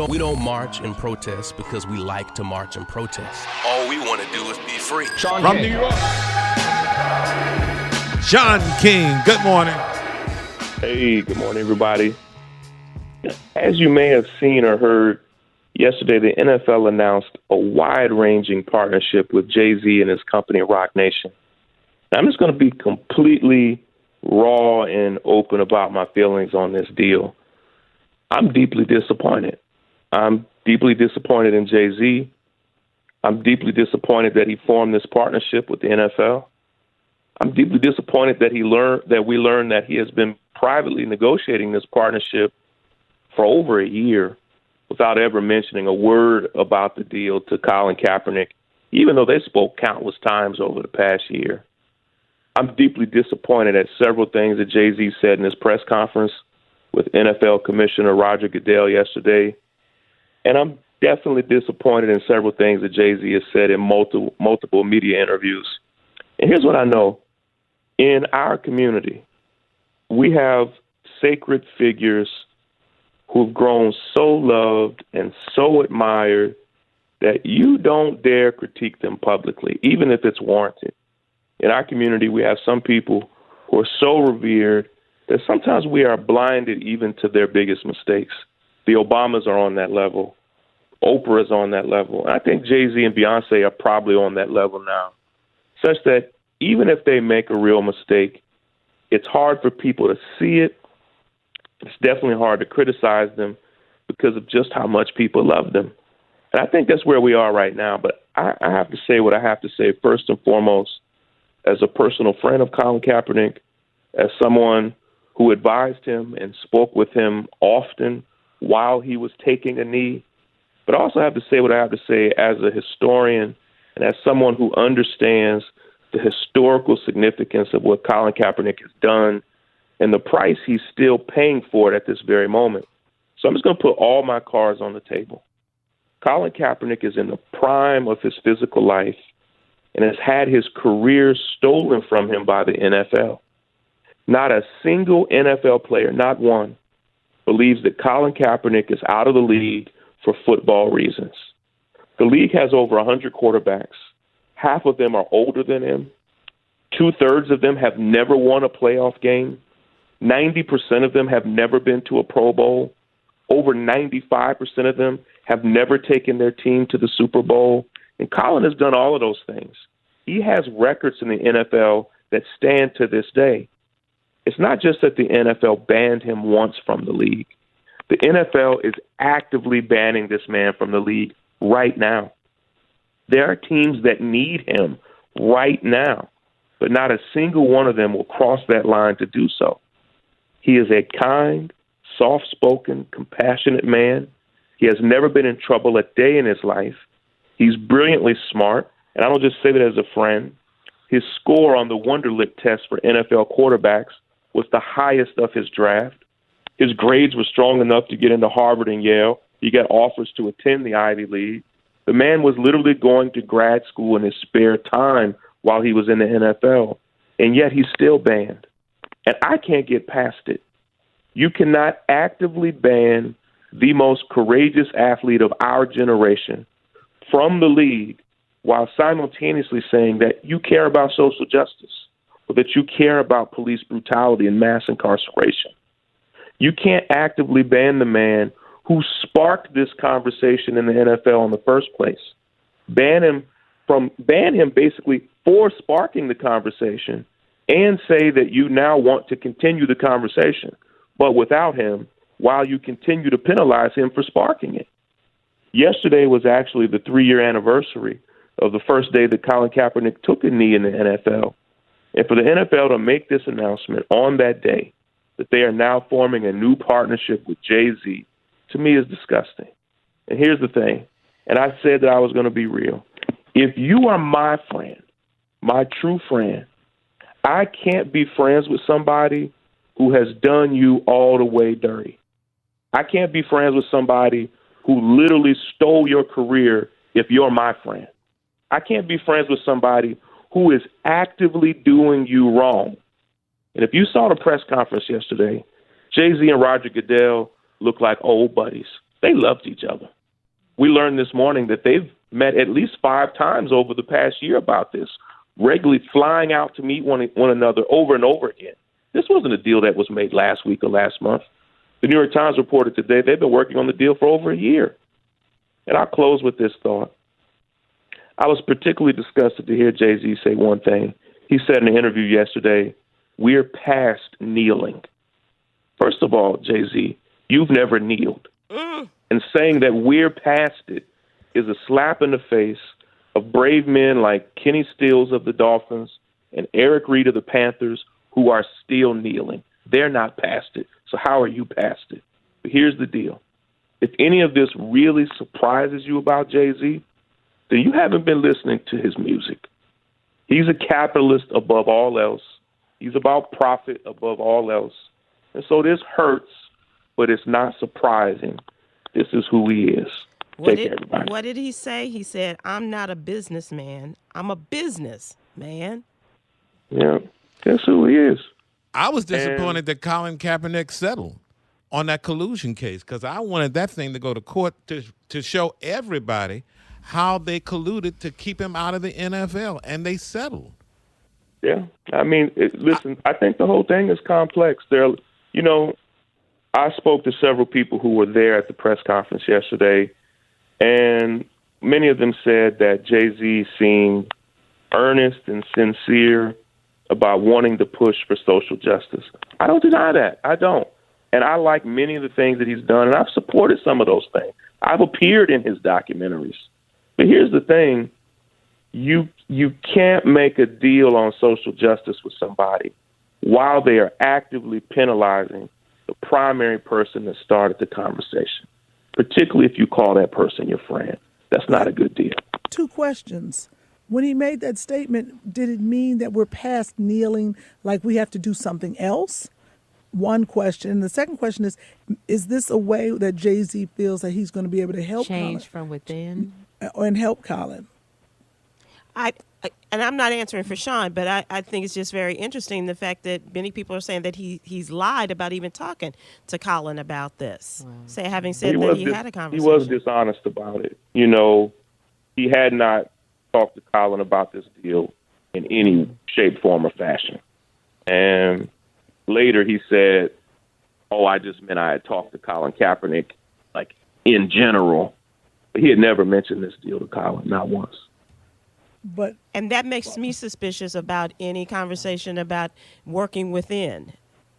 don't march and protest because we like to march and protest. All we want to do is be free. Shaun from King. New York. Shaun King, good morning. Hey, good morning, everybody. As you may have seen or heard, yesterday the NFL announced a wide-ranging partnership with Jay-Z and his company, Roc-Nation. Now, I'm just going to be completely raw and open about my feelings on this deal. I'm deeply disappointed. I'm deeply disappointed in Jay-Z. I'm deeply disappointed that he formed this partnership with the NFL. I'm deeply disappointed that we learned that he has been privately negotiating this partnership for over a year without ever mentioning a word about the deal to Colin Kaepernick, even though they spoke countless times over the past year. I'm deeply disappointed at several things that Jay-Z said in his press conference with NFL Commissioner Roger Goodell yesterday. And I'm definitely disappointed in several things that Jay-Z has said in multiple media interviews. And here's what I know. In our community, we have sacred figures who've grown so loved and so admired that you don't dare critique them publicly, even if it's warranted. In our community, we have some people who are so revered that sometimes we are blinded even to their biggest mistakes. The Obamas are on that level. Oprah is on that level. And I think Jay-Z and Beyonce are probably on that level now, such that even if they make a real mistake, it's hard for people to see it. It's definitely hard to criticize them because of just how much people love them. And I think that's where we are right now. But I have to say what I have to say first and foremost, as a personal friend of Colin Kaepernick, as someone who advised him and spoke with him often while he was taking a knee. But I also have to say what I have to say as a historian and as someone who understands the historical significance of what Colin Kaepernick has done and the price he's still paying for it at this very moment. So I'm just going to put all my cards on the table. Colin Kaepernick is in the prime of his physical life and has had his career stolen from him by the NFL. Not a single NFL player, not one, believes that Colin Kaepernick is out of the league for football reasons. The league has over 100 quarterbacks. Half of them are older than him. 2/3 of them have never won a playoff game. 90% of them have never been to a Pro Bowl. Over 95% of them have never taken their team to the Super Bowl. And Colin has done all of those things. He has records in the NFL that stand to this day. It's not just that the NFL banned him once from the league. The NFL is actively banning this man from the league right now. There are teams that need him right now, but not a single one of them will cross that line to do so. He is a kind, soft-spoken, compassionate man. He has never been in trouble a day in his life. He's brilliantly smart, and I don't just say that as a friend. His score on the Wonderlic test for NFL quarterbacks was the highest of his draft. His grades were strong enough to get into Harvard and Yale. He got offers to attend the Ivy League. The man was literally going to grad school in his spare time while he was in the NFL, and yet he's still banned. And I can't get past it. You cannot actively ban the most courageous athlete of our generation from the league while simultaneously saying that you care about social justice or that you care about police brutality and mass incarceration. You can't actively ban the man who sparked this conversation in the NFL in the first place. Ban him basically for sparking the conversation and say that you now want to continue the conversation, but without him, while you continue to penalize him for sparking it. Yesterday was actually the 3-year anniversary of the first day that Colin Kaepernick took a knee in the NFL. And for the NFL to make this announcement on that day, that they are now forming a new partnership with Jay-Z, to me is disgusting. And here's the thing, and I said that I was going to be real. If you are my friend, my true friend, I can't be friends with somebody who has done you all the way dirty. I can't be friends with somebody who literally stole your career if you're my friend. I can't be friends with somebody who is actively doing you wrong. And if you saw the press conference yesterday, Jay-Z and Roger Goodell look like old buddies. They loved each other. We learned this morning that they've met at least 5 times over the past year about this, regularly flying out to meet one another over and over again. This wasn't a deal that was made last week or last month. The New York Times reported today they've been working on the deal for over a year. And I'll close with this thought. I was particularly disgusted to hear Jay-Z say one thing. He said in an interview yesterday, "We're past kneeling." First of all, Jay-Z, you've never kneeled. And saying that we're past it is a slap in the face of brave men like Kenny Stills of the Dolphins and Eric Reid of the Panthers who are still kneeling. They're not past it. So how are you past it? But here's the deal. If any of this really surprises you about Jay-Z, then you haven't been listening to his music. He's a capitalist above all else. He's about profit above all else. And so this hurts, but it's not surprising. This is who he is. Take care, everybody. What did he say? He said, "I'm not a businessman. I'm a businessman." Yeah, that's who he is. I was disappointed that Colin Kaepernick settled on that collusion case because I wanted that thing to go to court to show everybody how they colluded to keep him out of the NFL, and they settled. Yeah, I mean, listen, I think the whole thing is complex. I spoke to several people who were there at the press conference yesterday, and many of them said that Jay-Z seemed earnest and sincere about wanting to push for social justice. I don't deny that. I don't. And I like many of the things that he's done, and I've supported some of those things. I've appeared in his documentaries. But here's the thing. You can't make a deal on social justice with somebody while they are actively penalizing the primary person that started the conversation, particularly if you call that person your friend. That's not a good deal. 2 questions. When he made that statement, did it mean that we're past kneeling, like we have to do something else? One question. The second question is this a way that Jay-Z feels that he's going to be able to help change Colin? from within? And help Colin? And I'm not answering for Shaun, but I think it's just very interesting the fact that many people are saying that he's lied about even talking to Colin about this. Wow. Having said that he had a conversation. He was dishonest about it. He had not talked to Colin about this deal in any shape, form, or fashion. And later he said, I just meant I had talked to Colin Kaepernick, like, in general. But he had never mentioned this deal to Colin, not once. And that makes me suspicious about any conversation about working within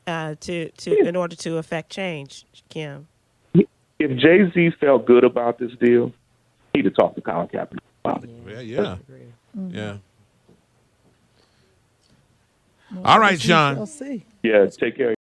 in order to affect change, Kim. If Jay-Z felt good about this deal, he'd have talked to Colin Kaepernick about it. Yeah. Yeah. All right, Shaun. We'll see. Yeah, take care.